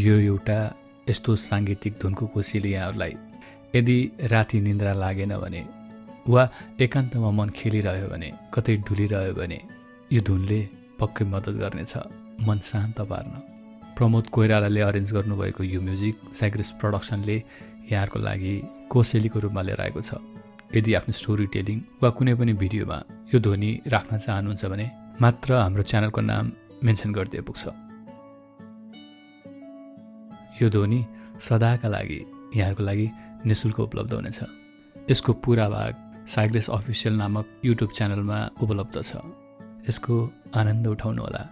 यो एउटा यस्तो साङ्गीतिक धुनको कोसिले यहाँहरूलाई यदि राति निन्द्रा लागेन भने वा एकान्तमा मन खेलिरह्यो भने कतै डुलिरह्यो भने यो धुनले पक्कै मद्दत गर्नेछ मन शान्त पार्न। प्रमोद कोइरालाले अरेन्ज गर्नुभएको यो म्युजिक साइग्रेस प्रोडक्सनले यहाँहरूको लागि कोसेलीको रूपमा लिएर आएको छ। यदि आफ्नो स्टोरी टेलिङ वा कुनै पनि भिडियोमा यो ध्वनि राख्न चाहनुहुन्छ भने मात्र हाम्रो च्यानलको नाम मेन्सन गरिदिए पुग्छ। यो ध्वनि सदाका लागि यहाँहरूको लागि निःशुल्क उपलब्ध हुनेछ। यसको पुरा भाग साइग्रेस अफिसियल नामक युट्युब च्यानलमा उपलब्ध छ। यसको आनन्द उठाउनुहोला।